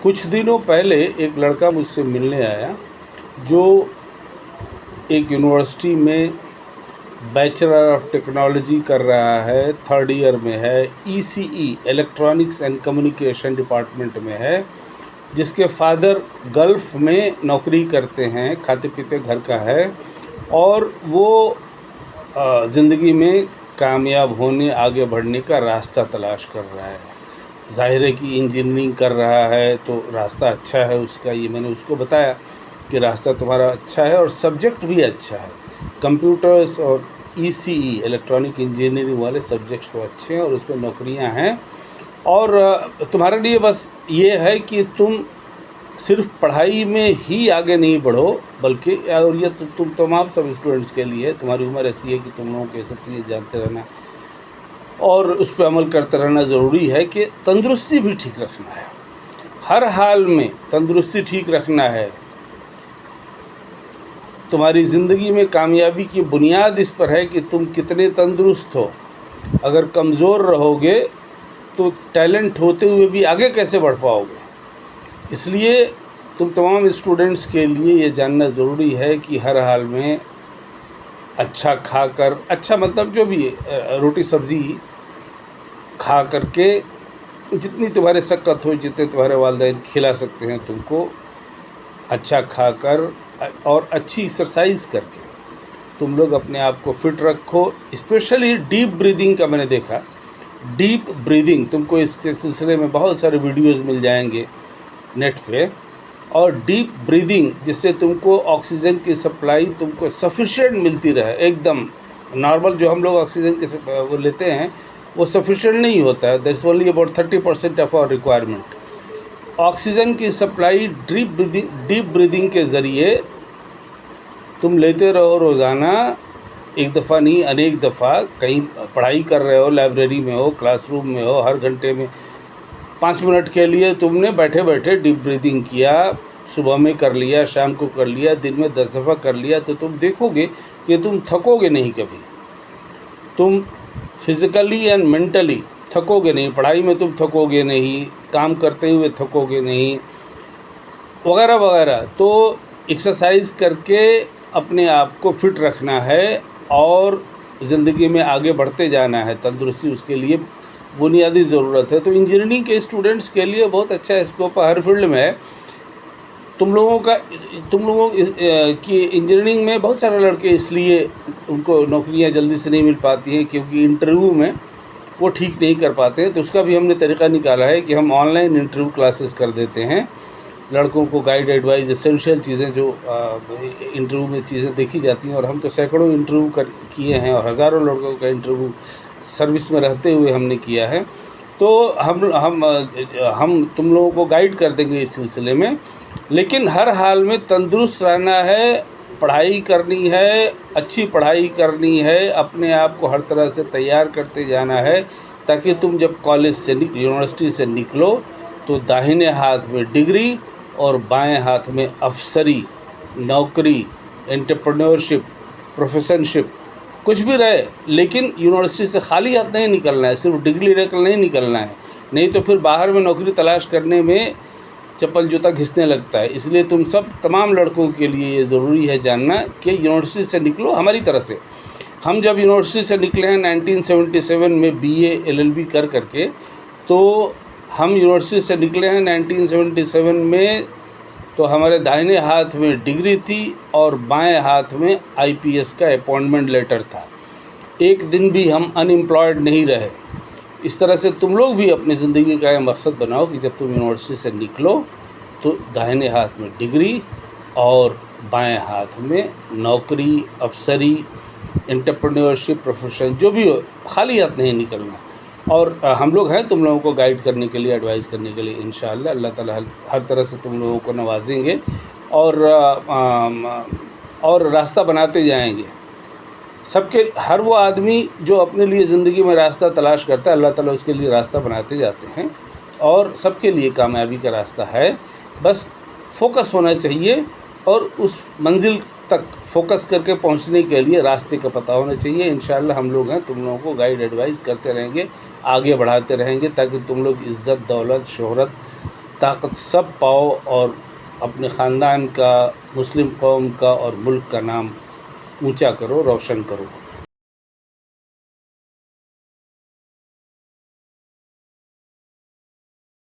कुछ दिनों पहले एक लड़का मुझसे मिलने आया जो एक यूनिवर्सिटी में बैचलर ऑफ टेक्नोलॉजी कर रहा है, थर्ड ईयर में है, ECE electronics and communication department में है, जिसके फादर गल्फ़ में नौकरी करते हैं, खाते पीते घर का है और वो ज़िंदगी में कामयाब होने, आगे बढ़ने का रास्ता तलाश कर रहा है। ज़ाहिर है कि इंजीनियरिंग कर रहा है तो रास्ता अच्छा है उसका। ये मैंने उसको बताया कि रास्ता तुम्हारा अच्छा है और सब्जेक्ट भी अच्छा है। कंप्यूटर्स और ईसीई इलेक्ट्रॉनिक इंजीनियरिंग वाले सब्जेक्ट्स तो अच्छे हैं और उसमें नौकरियां हैं। और तुम्हारे लिए बस ये है कि तुम सिर्फ पढ़ाई में ही आगे नहीं बढ़ो, बल्कि और ये तुम तमाम सब स्टूडेंट्स के लिए, तुम्हारी उम्र ऐसी है कि तुम लोगों को ये सब चीज़ें जानते रहना और उस पर अमल करते रहना ज़रूरी है कि तंदुरुस्ती भी ठीक रखना है। हर हाल में तंदुरुस्ती ठीक रखना है। तुम्हारी ज़िंदगी में कामयाबी की बुनियाद इस पर है कि तुम कितने तंदुरुस्त हो। अगर कमज़ोर रहोगे तो टैलेंट होते हुए भी आगे कैसे बढ़ पाओगे। इसलिए तुम तमाम स्टूडेंट्स के लिए ये जानना ज़रूरी है कि हर हाल में अच्छा खाकर, अच्छा मतलब जो भी रोटी सब्ज़ी खा करके, जितनी तुम्हारे सकत हो, जितने तुम्हारे वालिदैन खिला सकते हैं तुमको, अच्छा खाकर और अच्छी एक्सरसाइज करके तुम लोग अपने आप को फिट रखो। स्पेशली डीप ब्रीदिंग का मैंने देखा, डीप ब्रीदिंग, तुमको इसके सिलसिले में बहुत सारे वीडियोस मिल जाएंगे नेट पे। और डीप ब्रीदिंग जिससे तुमको ऑक्सीजन की सप्लाई तुमको सफिशिएंट मिलती रहे। एकदम नॉर्मल जो हम लोग ऑक्सीजन के वो लेते हैं वो सफिशिएंट नहीं होता है। That's only about 30% of our requirement. Oxygen की सप्लाई डीप ब्रीदिंग के ज़रिए तुम लेते रहो रोज़ाना, एक दफ़ा नहीं अनेक दफ़ा। कहीं पढ़ाई कर रहे हो, लाइब्रेरी में हो, क्लासरूम में हो, हर घंटे में 5 मिनट के लिए तुमने बैठे बैठे डीप ब्रीदिंग किया, सुबह में कर लिया, शाम को कर लिया, दिन में 10 दफ़ा कर लिया, तो तुम देखोगे कि तुम थकोगे नहीं कभी। तुम फिज़िकली एंड मेंटली थकोगे नहीं, पढ़ाई में तुम थकोगे नहीं, काम करते हुए थकोगे नहीं, वगैरह वगैरह। तो एक्सरसाइज करके अपने आप को फिट रखना है और ज़िंदगी में आगे बढ़ते जाना है। तंदुरुस्ती उसके लिए बुनियादी ज़रूरत है। तो इंजीनियरिंग के स्टूडेंट्स के लिए बहुत अच्छा स्कोप हर फील्ड में है। तुम लोगों की इंजीनियरिंग में बहुत सारे लड़के इसलिए उनको नौकरियां जल्दी से नहीं मिल पाती हैं क्योंकि इंटरव्यू में वो ठीक नहीं कर पाते हैं। तो उसका भी हमने तरीका निकाला है कि हम ऑनलाइन इंटरव्यू क्लासेस कर देते हैं। लड़कों को गाइड एडवाइस एसेंशियल चीज़ें जो इंटरव्यू में चीज़ें देखी जाती हैं, और हम तो सैकड़ों इंटरव्यू किए हैं और हज़ारों लड़कों का इंटरव्यू सर्विस में रहते हुए हमने किया है। तो हम तुम लोगों को गाइड कर देंगे इस सिलसिले में। लेकिन हर हाल में तंदुरुस्त रहना है, पढ़ाई करनी है, अच्छी पढ़ाई करनी है, अपने आप को हर तरह से तैयार करते जाना है ताकि तुम जब कॉलेज से यूनिवर्सिटी से निकलो तो दाहिने हाथ में डिग्री और बाएं हाथ में अफसरी, नौकरी, एंटरप्रेन्योरशिप, प्रोफेशनशिप कुछ भी रहे, लेकिन यूनिवर्सिटी से खाली हाथ नहीं निकलना है, सिर्फ डिग्री लेकर नहीं निकलना है। नहीं तो फिर बाहर में नौकरी तलाश करने में चप्पल जूता घिसने लगता है। इसलिए तुम सब तमाम लड़कों के लिए ये ज़रूरी है जानना कि यूनिवर्सिटी से निकलो हमारी तरह से। हम जब यूनिवर्सिटी से निकले हैं 1977 में BA LLB कर करके, तो हम यूनिवर्सिटी से निकले हैं 1977 में, तो हमारे दाहिने हाथ में डिग्री थी और बाएं हाथ में IPS का अपॉइंटमेंट लेटर था। एक दिन भी हम अनएम्प्लॉयड नहीं रहे। इस तरह से तुम लोग भी अपनी ज़िंदगी का एक मकसद बनाओ कि जब तुम यूनिवर्सिटी से निकलो तो दाहिने हाथ में डिग्री और बाएं हाथ में नौकरी, अफसरी, एंटरप्रेन्योरशिप, प्रोफेशन जो भी हो, खाली हाथ नहीं निकलना। और हम लोग हैं तुम लोगों को गाइड करने के लिए, एडवाइस करने के लिए। इंशाअल्लाह अल्लाह ताला हर तरह से तुम लोगों को नवाजेंगे और रास्ता बनाते जाएंगे। सबके हर वो आदमी जो अपने लिए ज़िंदगी में रास्ता तलाश करता है, अल्लाह ताला उसके लिए रास्ता बनाते जाते हैं और सबके लिए कामयाबी का रास्ता है। बस फोकस होना चाहिए और उस मंजिल तक फोकस करके पहुंचने के लिए रास्ते का पता होना चाहिए। इंशाअल्लाह हम लोग हैं तुम लोगों को गाइड एडवाइस करते रहेंगे, आगे बढ़ाते रहेंगे ताकि तुम लोग इज़्ज़त, दौलत, शोहरत ताकत सब पाओ और अपने ख़ानदान का, मुस्लिम कौम का और मुल्क का नाम ऊंचा करो, रोशन करो।